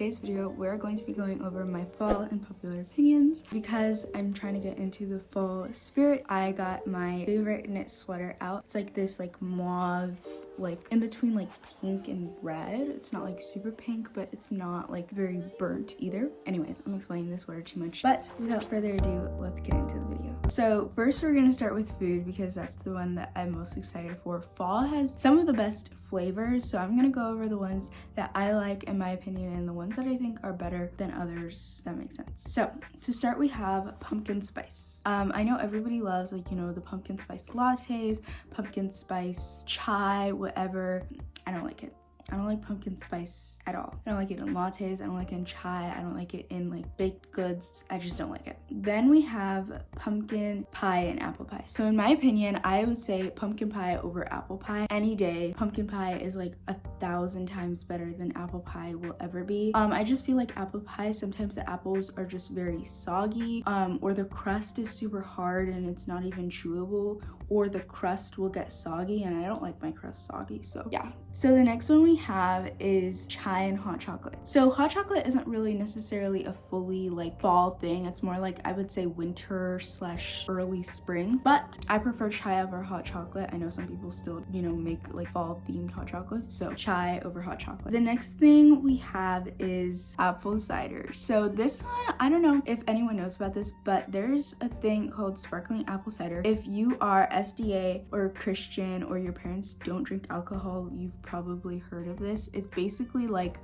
today's video, we're going to be going over my fall and popular opinions. Because I'm trying to get into the fall spirit, I got my favorite knit sweater out. It's like this like mauve, like in between like pink and red. It's not like super pink, but it's not like very burnt either. Anyways, I'm explaining this sweater too much, but without further ado, let's get into the video. So first we're gonna start with food because that's the one that I'm most excited for. Fall has some of the best flavors, so I'm gonna go over the ones that I like in my opinion and the ones that I think are better than others, if that makes sense. So to start, we have pumpkin spice. I know everybody loves, like, you know, the pumpkin spice lattes, pumpkin spice chai, whatever. I don't like it. I don't like pumpkin spice at all. I don't like it in lattes, I don't like it in chai, I don't like it in like baked goods. I just don't like it. Then we have pumpkin pie and apple pie. So in my opinion, I would say pumpkin pie over apple pie any day. Pumpkin pie is like 1,000 times better than apple pie will ever be. I just feel like apple pie, sometimes the apples are just very soggy, or the crust is super hard and it's not even chewable, or the crust will get soggy and I don't like my crust soggy, so yeah. So the next one we have is chai and hot chocolate. So hot chocolate isn't really necessarily a fully like fall thing. It's more like, I would say, winter / early spring, but I prefer chai over hot chocolate. I know some people still, you know, make like fall themed hot chocolates, so chai over hot chocolate. The next thing we have is apple cider. So this one, I don't know if anyone knows about this, but there's a thing called sparkling apple cider. If you are SDA or Christian or your parents don't drink alcohol, you've probably heard of this. It's basically like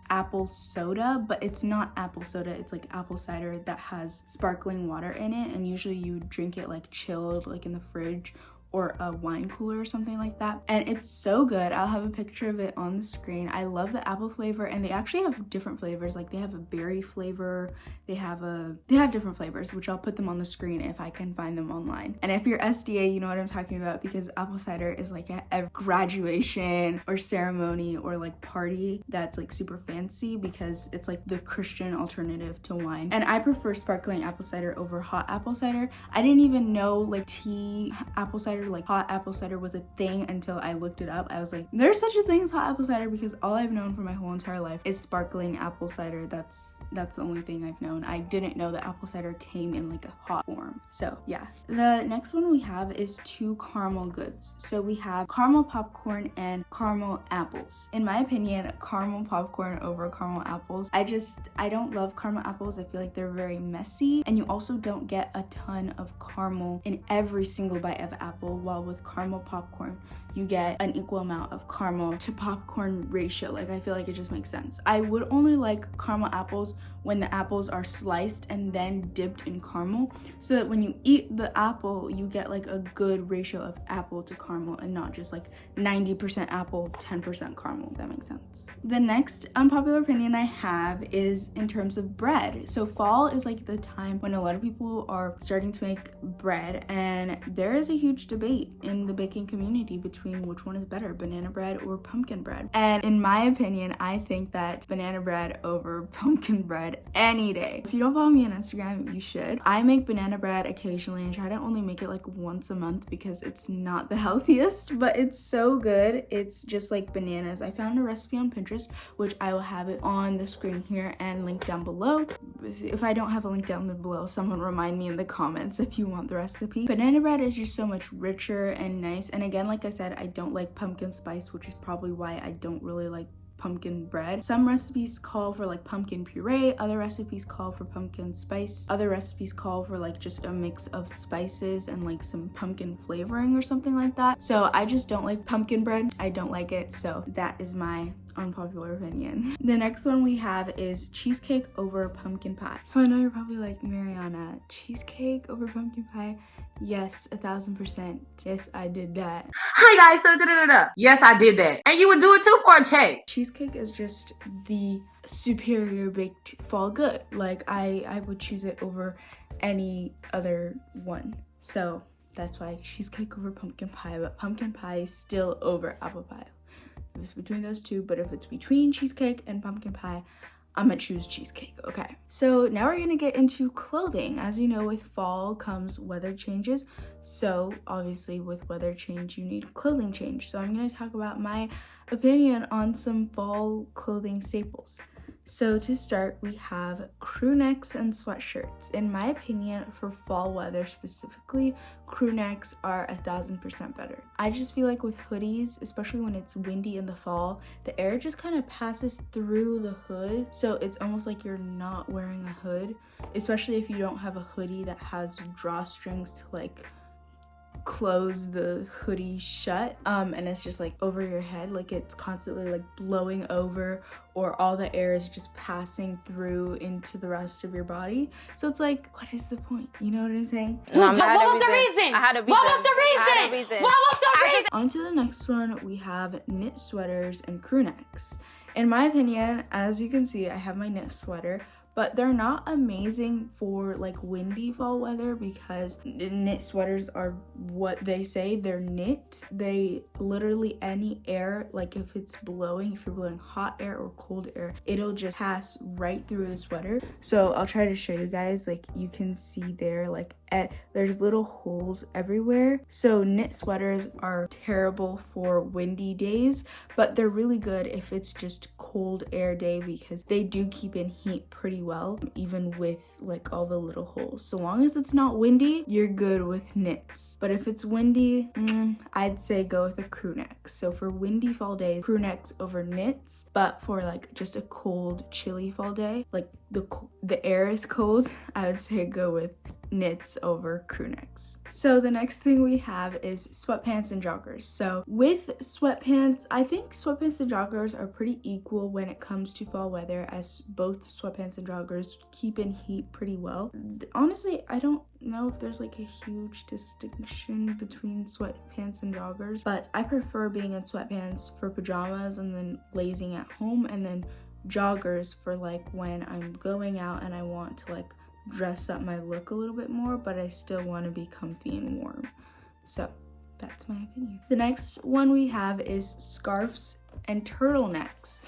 apple soda, but it's not apple soda, it's like apple cider that has sparkling water in it, and usually you drink it like chilled, like in the fridge or a wine cooler or something like that, and it's so good. I'll have a picture of it on the screen. I love the apple flavor, and they actually have different flavors. Like they have a berry flavor, they have different flavors, which I'll put them on the screen if I can find them online. And if you're SDA, you know what I'm talking about, because apple cider is like a graduation or ceremony or like party that's like super fancy, because it's like the Christian alternative to wine. And I prefer sparkling apple cider over hot apple cider. I didn't even know like tea apple cider, like hot apple cider, was a thing until I looked it up. I was like, there's such a thing as hot apple cider, because all I've known for my whole entire life is sparkling apple cider. That's the only thing I've known. I didn't know that apple cider came in like a hot form. So yeah. The next one we have is two caramel goods. So we have caramel popcorn and caramel apples. In my opinion, caramel popcorn over caramel apples. I don't love caramel apples. I feel like they're very messy, and you also don't get a ton of caramel in every single bite of apple, while with caramel popcorn you get an equal amount of caramel to popcorn ratio. Like, I feel like it just makes sense. I would only like caramel apples when the apples are sliced and then dipped in caramel, so that when you eat the apple you get like a good ratio of apple to caramel and not just like 90% apple, 10% caramel, if that makes sense. The next unpopular opinion I have is in terms of bread. So fall is like the time when a lot of people are starting to make bread, and there is a huge debate in the baking community between which one is better, banana bread or pumpkin bread. And in my opinion, I think that banana bread over pumpkin bread any day. If you don't follow me on Instagram, you should. I make banana bread occasionally and try to only make it like once a month because it's not the healthiest, but it's so good. It's just like bananas. I found a recipe on Pinterest, which I will have it on the screen here and link down below. If I don't have a link down below, someone remind me in the comments if you want the recipe. Banana bread is just so much richer and nice, and again, like I said, I don't like pumpkin spice, which is probably why I don't really like pumpkin bread. Some recipes call for like pumpkin puree, other recipes call for pumpkin spice, other recipes call for like just a mix of spices and like some pumpkin flavoring or something like that. So I just don't like pumpkin bread. I don't like it, so that is my unpopular opinion. The next one we have is cheesecake over pumpkin pie. So I know you're probably like, Mariana, cheesecake over pumpkin pie? Yes, 1,000%. Yes, I did that. Hi guys, so yes, I did that. And you would do it too for a check. Cheesecake is just the superior baked fall good. Like I would choose it over any other one. So that's why cheesecake over pumpkin pie, but pumpkin pie is still over apple pie. If it's between those two, but if it's between cheesecake and pumpkin pie, I'm gonna choose cheesecake. Okay, so now we're gonna get into clothing. As you know, with fall comes weather changes, so obviously with weather change you need clothing change. So I'm gonna talk about my opinion on some fall clothing staples. So to start, we have crew necks and sweatshirts. In my opinion, for fall weather specifically, crew necks are 1000% better. I just feel like with hoodies, especially when it's windy in the fall, the air just kind of passes through the hood. So it's almost like you're not wearing a hood, especially if you don't have a hoodie that has drawstrings to like close the hoodie shut, and it's just like over your head, like it's constantly like blowing over, or all the air is just passing through into the rest of your body. So it's like, what is the point? You know what I'm saying? What was the reason? I had a reason. What was the reason? What was the reason? On to the next one, we have knit sweaters and crew necks. In my opinion, as you can see, I have my knit sweater, but they're not amazing for like windy fall weather because knit sweaters are what they say, they're knit. They literally, any air, like if it's blowing, if you're blowing hot air or cold air, it'll just pass right through the sweater. So I'll try to show you guys, like you can see there, like there's little holes everywhere. So knit sweaters are terrible for windy days, but they're really good if it's just cold air day because they do keep in heat pretty well, even with like all the little holes. So long as it's not windy, you're good with knits. But if it's windy, I'd say go with a crew neck. So for windy fall days, crew necks over knits. But for like just a cold, chilly fall day, like the air is cold, I would say go with knits over crew necks. So the next thing we have is sweatpants and joggers. So with sweatpants, I think sweatpants and joggers are pretty equal when it comes to fall weather, as both sweatpants and joggers keep in heat pretty well. Honestly, I don't know if there's like a huge distinction between sweatpants and joggers, but I prefer being in sweatpants for pajamas and then lazing at home, and then joggers for like when I'm going out and I want to like dress up my look a little bit more, but I still want to be comfy and warm. So that's my opinion. The next one we have is scarves and turtlenecks.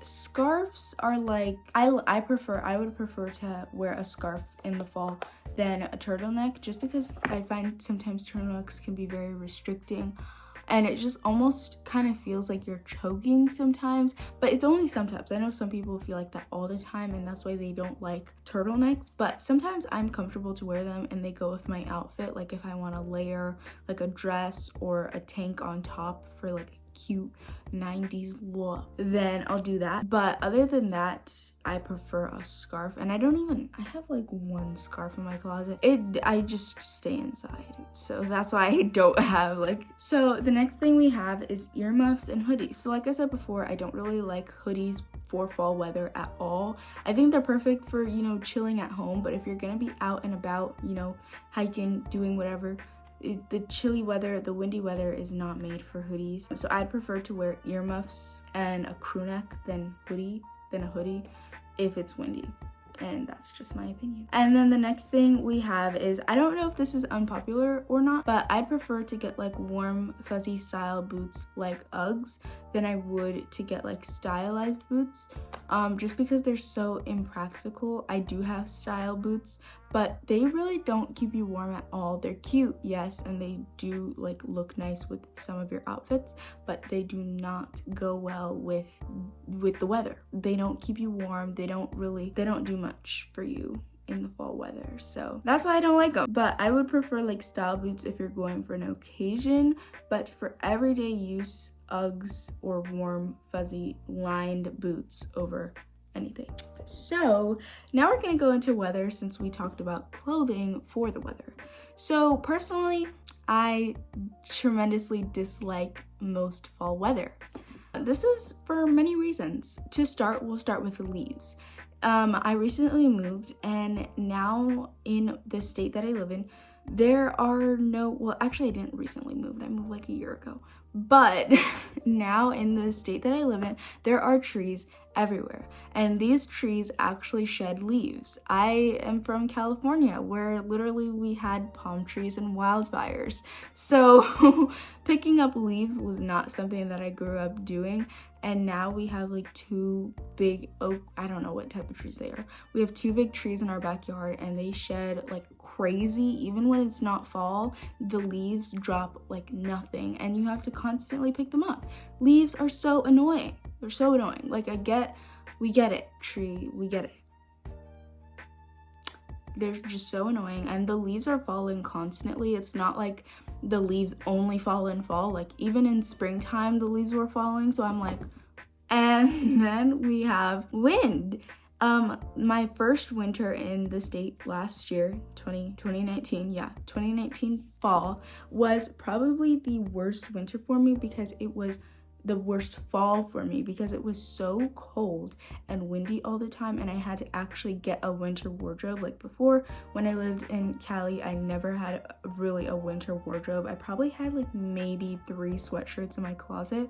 Scarves are like, I would prefer to wear a scarf in the fall than a turtleneck, just because I find sometimes turtlenecks can be very restricting. And it just almost kind of feels like you're choking sometimes, but it's only sometimes. I know some people feel like that all the time, and that's why they don't like turtlenecks, but sometimes I'm comfortable to wear them and they go with my outfit. Like if I want to layer like a dress or a tank on top for like a cute 90s look, then I'll do that. But other than that, I prefer a scarf, and I have like one scarf in my closet. I just stay inside, so that's why I don't have like. So the next thing we have is earmuffs and hoodies. So like I said before, I don't really like hoodies for fall weather at all. I think they're perfect for, you know, chilling at home, but if you're gonna be out and about, you know, hiking, doing whatever, the chilly weather, the windy weather is not made for hoodies. So I'd prefer to wear earmuffs and a crew neck than a hoodie if it's windy. And that's just my opinion. And then the next thing we have is, I don't know if this is unpopular or not, but I'd prefer to get like warm fuzzy style boots like Uggs than I would to get like stylized boots, just because they're so impractical. I do have style boots, but they really don't keep you warm at all. They're cute, yes, and they do like look nice with some of your outfits, but they do not go well with the weather. They don't keep you warm. They don't do much for you in the fall weather, so that's why I don't like them. But I would prefer like style boots if you're going for an occasion, but for everyday use, Uggs or warm fuzzy lined boots over anything. So now we're gonna go into weather, since we talked about clothing for the weather. So personally, I tremendously dislike most fall weather. This is for many reasons. To start, we'll start with the leaves. I recently moved, and now in the state that I live in, there are no, well, actually I didn't recently move. I moved like a year ago. But now in the state that I live in, there are trees everywhere. And these trees actually shed leaves. I am from California, where literally we had palm trees and wildfires. So picking up leaves was not something that I grew up doing. And now we have like 2 big oak, I don't know what type of trees they are. We have 2 big trees in our backyard and they shed like crazy. Even when it's not fall, the leaves drop like nothing and you have to constantly pick them up. Leaves are so annoying. They're so annoying. Like we get it, tree, we get it. They're just so annoying and the leaves are falling constantly. It's not like the leaves only fall in fall. Like even in springtime, the leaves were falling. So I'm like, and then we have wind. My first winter in the state last year, 2019 fall was probably the worst winter for me because it was the worst fall for me because it was so cold and windy all the time and I had to actually get a winter wardrobe. Like before, when I lived in Cali, I never had really a winter wardrobe. I probably had like maybe 3 sweatshirts in my closet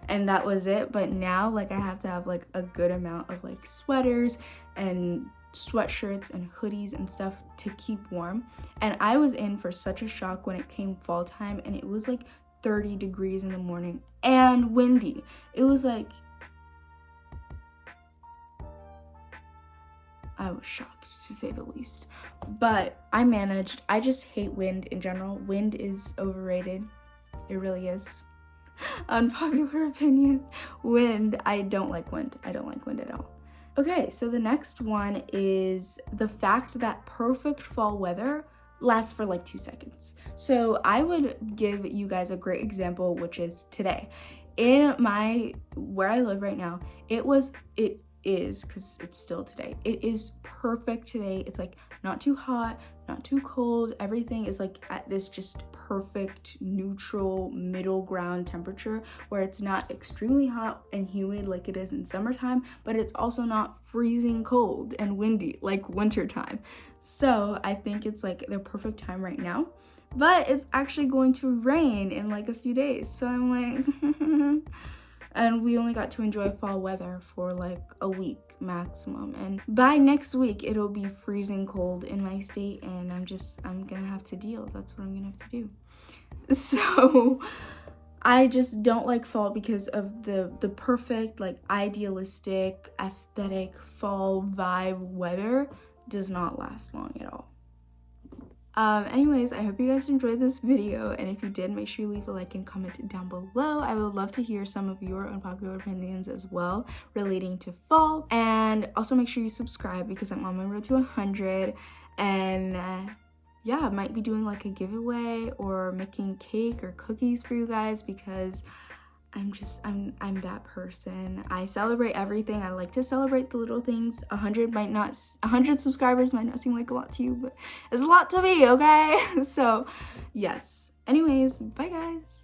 and that was it. But now like I have to have like a good amount of like sweaters and sweatshirts and hoodies and stuff to keep warm. And I was in for such a shock when it came fall time and it was like 30 degrees in the morning and windy. It was like, I was shocked to say the least, but I managed. I just hate wind in general. Wind is overrated. It really is. Unpopular opinion. Wind. I don't like wind. I don't like wind at all. Okay, so the next one is the fact that perfect fall weather lasts for like 2 seconds. So I would give you guys a great example, which is today. In where I live right now, it is, because it's still today, it is perfect today. It's like not too hot, not too cold. Everything is like at this just perfect neutral middle ground temperature where it's not extremely hot and humid like it is in summertime, but it's also not freezing cold and windy like wintertime. So I think it's like the perfect time right now, but it's actually going to rain in like a few days. So I'm like, and we only got to enjoy fall weather for like a week maximum. And by next week, it'll be freezing cold in my state and I'm gonna have to deal. That's what I'm gonna have to do. So I just don't like fall because of the perfect, like idealistic, aesthetic fall vibe weather does not last long at all. Anyways, I hope you guys enjoyed this video, and if you did, make sure you leave a like and comment down below. I would love to hear some of your unpopular opinions as well relating to fall, and also make sure you subscribe because I'm on my road to 100, and yeah, I might be doing like a giveaway or making cake or cookies for you guys because I'm that person. I celebrate everything. I like to celebrate the little things. 100 subscribers might not seem like a lot to you, but it's a lot to me, okay? So yes. Anyways, bye guys.